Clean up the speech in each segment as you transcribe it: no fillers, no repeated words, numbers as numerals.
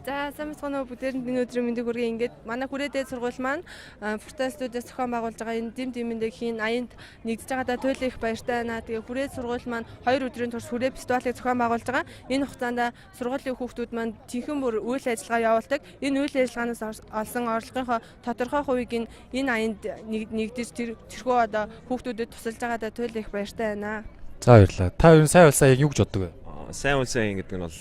За сайн мэцгоноо бүгдээрэнд энэ өдрийн мэндийг хүргэе. Ингээд манай хүрээдээ сургууль маань Фуртаа студиэс зохион байгуулж байгаа энэ дэм дэмэндийн аянд нэгдэж байгаадаа туйлын их баяртай байна. Тэгээ хүрээ сургууль маань 2 өдрийн турш хүрээ фестивалыг зохион байгуулж байгаа. Энэ хугацаанд сургуулийн хүүхдүүд маань жинхэнэ бүр үйл ажиллагаа явуулдаг. Энэ үйл ажиллагаанаас олсон орлогынхоо тодорхой хувийг энэ аянд нэгдэж тэрхүү одоо хүүхдүүдэд тусалж байгаадаа туйлын их баяртай байна. За баярлалаа. Та юу сайн улсаа яг юу гэж боддог вэ? Сайн улсаа гэдэг нь бол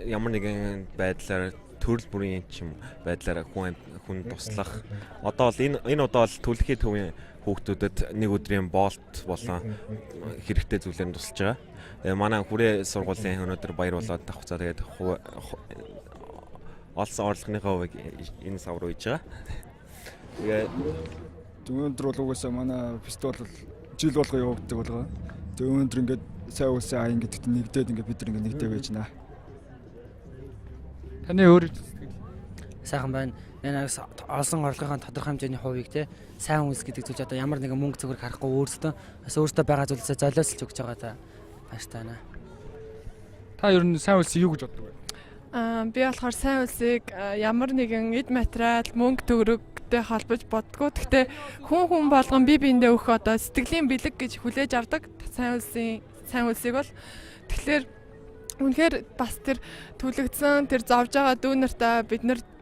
ямар нэгэн байдлаар төрөл бүрийн юм байдлаар хүн туслах. Одоо бол энэ удаа бол төлөхийн төвийн хүүхдүүдэд нэг өдрийн болт болон хэрэгтэй зүйлээр тусалж байгаа. Тэгээ манай хүрээ сургуулийн өнөөдөр баяр болоод давхцаа тэгээд олсон орлогынхоо хувийг энэ сав руу хийж байгаа. Тэгээ өнөөдөр бол угаасаа манай фестивал бол жил болго явагддаг болгоо. Тэгээ өнөөдөр ингээд сайн улсын аян гэдэгт нэгдээд ингээд бид нар ингээд нэгдээ байж байна. Таны өөр сайхан байна. Энэ олсон орлогын тодорхой хэмжээний хувийг те сайн үнс гэдэг зүйл одоо ямар нэгэн мөнгө зөвхөн харахгүй өөртөө байгаа зүйлсээ золиослж өгч байгаа та баяртай байна. Та ер нь сайн улсыг юу гэж боддог вэ? Би болохоор сайн улсыг ямар нэгэн эд материал, мөнгө төгрөгтэй холбож боддгоо. Гэхдээ хүн болгон бие биендээ өгөх одоо сэтгэлийн бэлэг гэж хүлээж авдаг сайн улсыг бол тэгэхээр үнэхээр бас тэр түлэгдсэн тэр зовж байгаа дүүнэртээ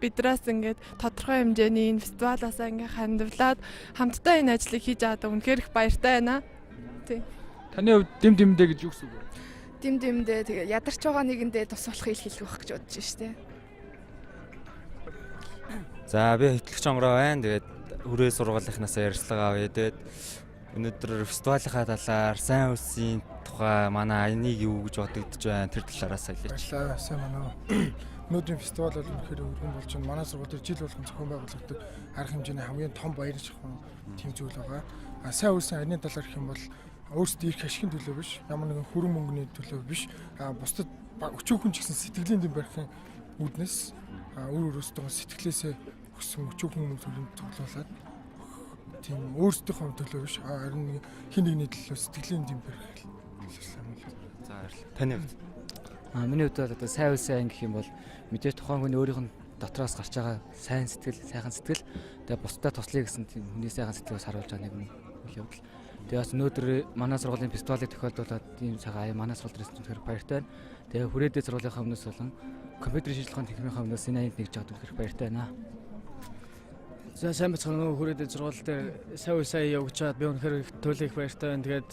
биднээс ингээд тодорхой хэмжээний энэ фестивалаасаа ингээд хандвлаад хамтдаа энэ ажлыг хийж аваад үнэхээр их баяртай байна. Тий. Таны хувьд дэм дэмдэ гэж юу гэсэн үг вэ? Дэм дэмдээ тэгээ ядарч байгаа нэгэндээ тус болох хэлэх байх гэж бодож штэ. За би хөтлөгч онгороо байна. Тэгээд хүрээ сургуулийнхнаас ярилцлага авъя. Тэгээд өнөөдөр фестивалынхаа талаар сайн улсын тухай манай аяныг юу гэж бодогдож байна тэр талаараас хэлээч. Сайн байна уу. Өнөөдрийн фестивал бол үнэхээр өргөн болж байна. Манай сургууль дээр жил болгон зохион байгуулагддаг арга хэмжээний хамгийн том баяр шахуун тэм зүйл байгаа. Сайн улсын аяны талаар гэх юм бол өөрсдөө их ашигын төлөө биш, ямар нэгэн хүрэн мөнгөний төлөө биш. Бусдад өчүүхэн ч гэсэн сэтгэлийн дэм барихын үүднээс өөрөөсөө сэтгэлээсээ өгсөн өчүүхэн мөнгө төлөвлөлээд тийм өөрсдийнхөө төлөө биш харин хин нэгний төлөө сэтгэлийн дэм барих хэлсэн юм л. За баярлалаа. Таны хувьд? Миний хувьд бол одоо сайн улсын аян гэх юм бол мэдээж тухайн хүний өөрийнх нь дотроос гарч байгаа сайн сэтгэл, сайхан сэтгэл тэгээ бусдад туслая гэсэн тийм хүний сайхан сэтгэлээс харуулж байгаа нэг үйл явдал. Тэгээ бас өнөөдөр манай сургуулийн фестивалыг тохиолдуулаад ийм цагаан аян манай сургууль дээр үнэхээр баяртай байна. Тэгээ хүрээдээ сургуулийнхаа өмнөөс болон компьютерийн шинжилгээний техникийн өмнөөс энэ аянд нэгж аваад үнэхээр баяртай байна. За сайн бацхан хүрээдээ сургууль дээр сайн явж чаад би үнэхээр туйлын их баяртай байна. Тэгээд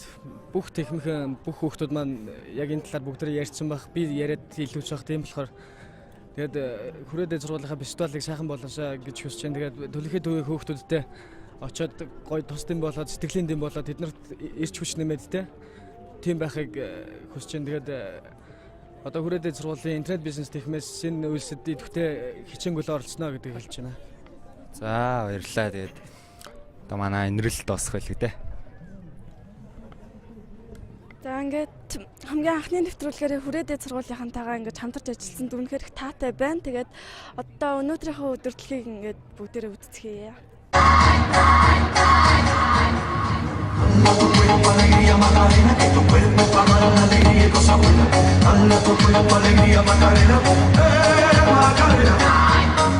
бүх техникийн бүх хүүхдүүд маань яг энэ талаар бүгдээ ярьсан байх. Би яриад илүүж байх тийм болохоор тэгээд хүрээдээ сургуулийнхаа фестивалыг сайхан болгоосаа гэж хүсэж байна. Тэгээд төлөхийн төвийн хүүхдүүдтэй очоод гоё тусдын болоод сэтгэлийн дэм болоод тэднэрт ирч хүч нэмээд тийм байхыг хүсэж байна. Тэгээд одоо хүрээдээ сургуулийн интернет бизнес техмээс энэ үйлсэд идэвхтэй хичээнгүлээ оролцсноо гэдгийг хэлж байна. За баярлалаа. Тэгээд одоо манай инрэлт босох байлгүй те. За ингээд хамгийн анхны нэвтрүүлгээр хүрээдээ сургуулийнхантайгаа ингээд хамтарч ажилласан үнэхээр их таатай байна. Тэгээд одоо өнөөдрийнхөө өдөртлөгийг ингээд бүгдээрээ үздэцгээе. Alegría Macarena, que tu cuerpo para dar la alegría y cosa buena. Dale tu cuerpo alegría Macarena, Macarena.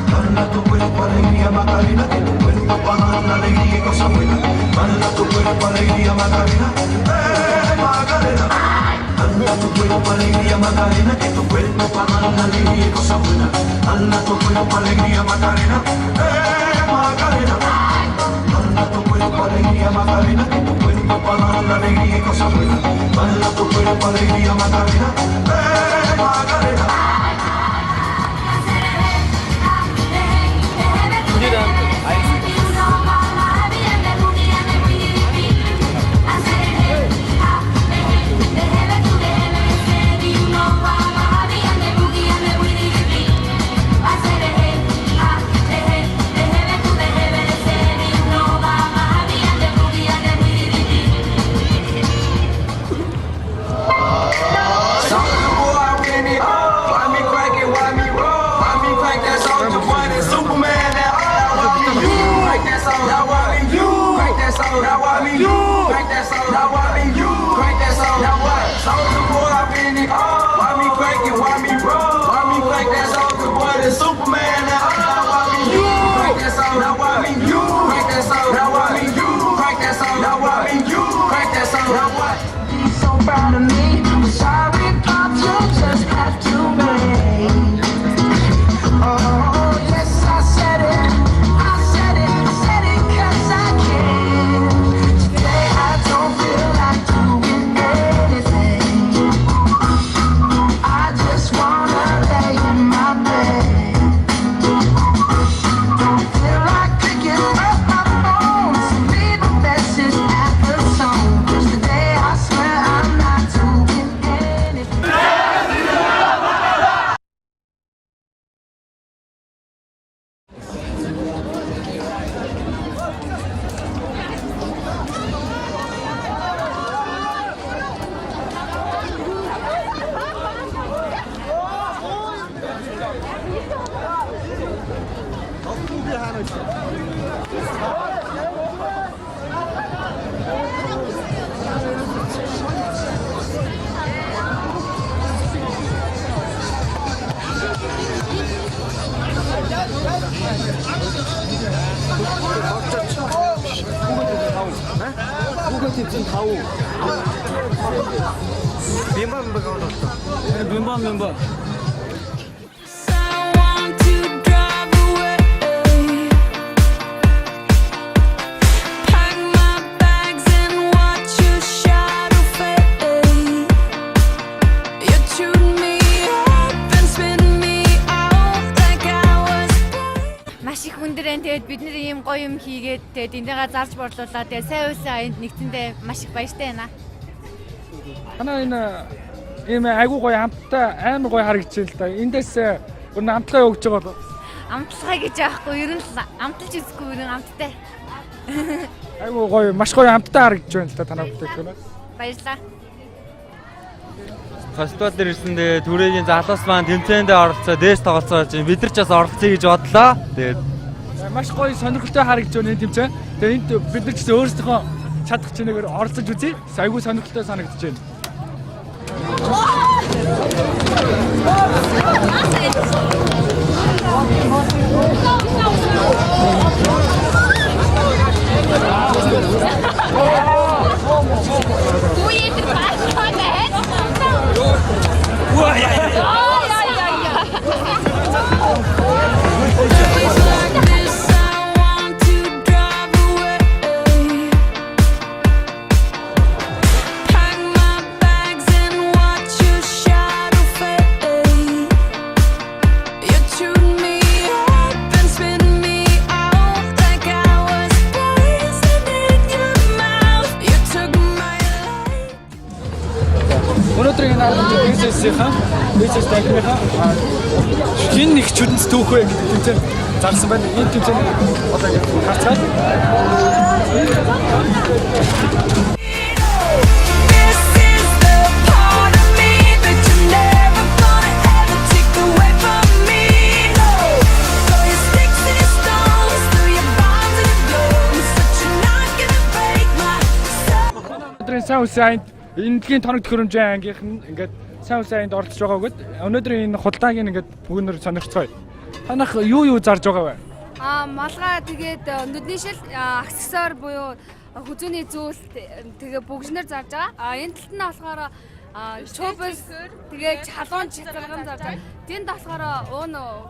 Dale tu cuerpo alegría Macarena, que tu cuerpo para dar la alegría y cosa buena. Dale tu cuerpo alegría Macarena, Macarena. Dale tu cuerpo alegría Macarena, que tu cuerpo para dar la alegría y cosa buena. Dale tu cuerpo alegría Macarena, Macarena. Dale tu cuerpo alegría Macarena, que tu cuerpo para dar la alegría y cosa buena. Dale tu cuerpo alegría Macarena, Macarena. Why me crank it, why me roll? Why me crank that soldier boy? Be so proud of me. Sorry, Pop, you just have to wait. Oh, yes, I said it. I said it. I said it 'cause I can. Today I don't feel like doing anything. I just wanna lay in my bed. Don't feel like picking up my phone to leave a message at the tone. 'Cause today I swear I'm not doing anything. Маш их хүндрэн тэгээд бид нэр ийм гоё юм хийгээд тэгээд энийгээ зарж борлуулаад тэгээд сайн уйсан аянд нэгтэндээ маш их баяртай байна. Танаа энэ ийм айгуу гоё хамтдаа амар гоё харагдчихэ л да. Эндээс өнөө хамтлагаа өгч байгаа бол Амтлагаа гэж аахгүй ер нь л амталж үзэхгүй ер нь амттай. айгуу гоё маш гоё хамтдаа харагдж байна л да танаа бүтээгдэхүүн. Баярлалаа. Фестивал дээр ирсэндээ түрээгийн залуус маань тэмцээндээ оролцоо, дээш тоглолцоо болж бид нар ч бас оролцъё гэж бодлоо. Тэгээд Маш гоё сонирхолтой харагдж байна энэ тэмцээн. Тэгээд энд бид нар ч гэсэн өөрсдийнхөө чадах чинээгээр оролцож үзье. Айгуу сонирхолтой санагдаж байна. Өнөөдрийн энэ бизнес танхимынхаа хин нэг чүдэнц түүх вэ гэдэг тэмцээн зарсан байна. Энэ тэмцээн одоо харцгаад өнөөдрийн сайн үсэнд энэгийн тоног төхөөрөмжийн ангийнх нь ингээд сайн үсэнд оролцож байгаа үгэд өнөөдрийн энэ худалдааг ингээд бүгнээр сонирхцгаая. Танах юу зарж байгаа вэ? Малгай тэгээд нүдний шил аксессуар буюу хүзүүний зүйл тэгээ бүгжнэр зарж байгаа. Энэ талд нь болохоор чобс тэгээд халуун чицэргэн зарж байгаа. Тэнд болохоор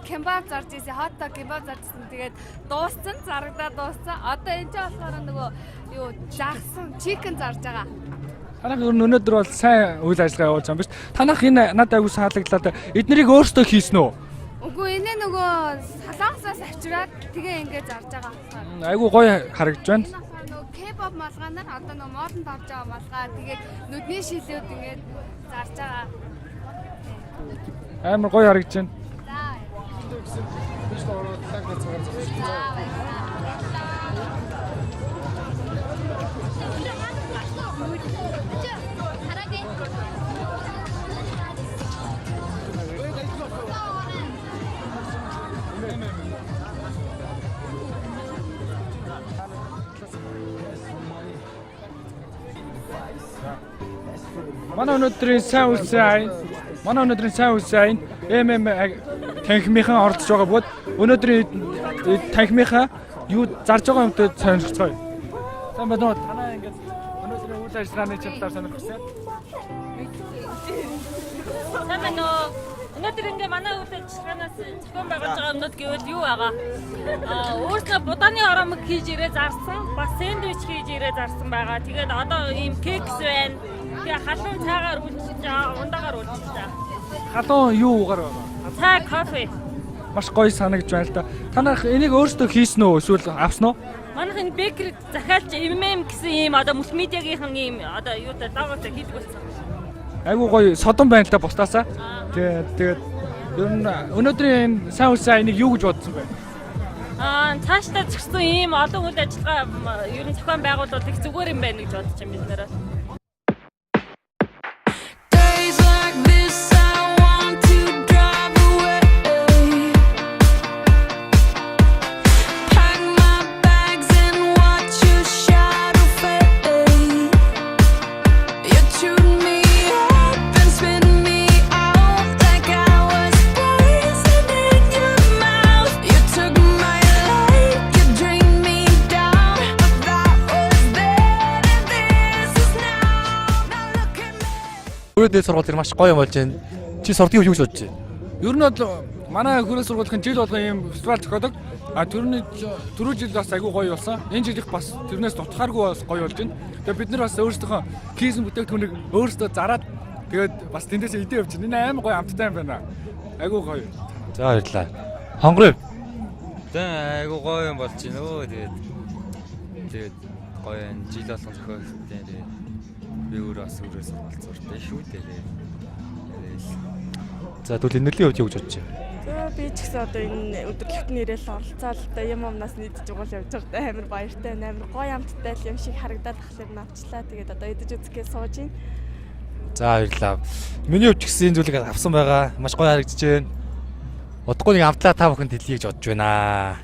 кебаб зарж ийсэн, хот дог кебаб зарж ийсэн. Тэгээд дууссан, зарагдаад дууссан. Одоо энэ ч болохоор нөгөө юу жагсан чикен зарж байгаа. Танах өнөөдөр бол сайн үйл ажиллагаа явуулж байгаа юм биш. Танах энэ надад айгуу саалагдлаа. Эднэрийг өөрсдөө хийсэн үү? Үгүй энэ нөгөө салаансаас авчираад тэгээ ингээд зарж байгаа. Айгуу гоё харагдж байна. Нөгөө кебаб малгаанаар одоо нөгөө модонд авч байгаа малгай тэгээд нүдний шилүүд ингээд зарж байгаа. Амар гоё харагдж байна. Манай өнөөдрийн сайн үлсэн ММ танхимынхаа оролцож байгаа бод өнөөдрийн танхимынхаа юу зарж байгаа юмтай сонирхцгаая. Сайн байна уу? Танаа ингэж өнөөдрийн үйл ажиллагааны чадлаар сонирхсан. Сайн байна уу? Өнөөдөр ингээ манай үйл ажиллагаанаас зохион байгуулж байгаа юмнууд гэвэл юу байгаа? Өөрснөө будааны оромог хийж ирээ зарсан, бас сэндвич хийж ирээ зарсан байгаа. Тэгээд одоо ийм кекс байна. Тэгээ халуун цаагаар үлдчихэж байгаа, ундаагаар үлдчихэж байгаа. Халуун юу угаар байна? Цай, кофе. Маш гоё санагдж байна л да. Та нарх энийг өөрсдөө хийсэн үү эсвэл авсан уу? Манайх энэ бэкерид захиалж гэсэн ийм одоо мультимедиагийнхан ийм одоо юутай дагуултай хийдэг болсон. Айгуу гоё содон байна л да бусдаасаа. Тэгээд ер нь өнөөдрийн энэ сайн үсэн айныг юу гэж бодсон бэ? Цаашдаа зөксөн ийм олон үйл ажиллагаа ер нь зохион байгуулалт их зүгээр юм байна гэж бодож байна бид нэрээ. Хүрээдээ сургууль маш гоё юм болж байна. Чи сурдгийг юу гэж бодож байна? Ер нь бол манай хүрээ сургуулийн жил болгон ийм фестивал зохиодог. Түрүү жил бас айгүй гоё болсон. Энэ жилийнх бас тэрнээс дутхааргүй бас гоё болж байна. Тэгээ бид нар бас өөрсдөө хийсэн бүтээгдэхүүнийг өөрсдөө зараад тэгээд бас тэндээс идээ явж байна. Энэ амар гоё амттай юм байна. Айгүй гоё. За баярлалаа. Хонгоров. Тэгээ айгүй гоё юм болж байна өө тэгээд гоё энэ жил болгон зохиолтой тэгээд би өөрөө бас өөрөө сургууль суртай шүү дээ. За тэгвэл нөлөө хувьд юу гэж бодож байна? За би ч гэсэн одоо энэ өдөрлөгтний ирэл оролцоод одоо юм амнаас нийтж угуул явж байгаа амар баяртай амар гоё амттай юм шиг харагдаад тахлаар навчлаа. Тэгээд одоо идэж үзэхээ сууж байна. За баярлалаа. Миний хувьд ч гэсэн энэ зүйлийг авсан байгаа. Маш гоё харагдаж байна. Удахгүй нэг амтлаа та бүхэнд хэлье гэж бодож байна.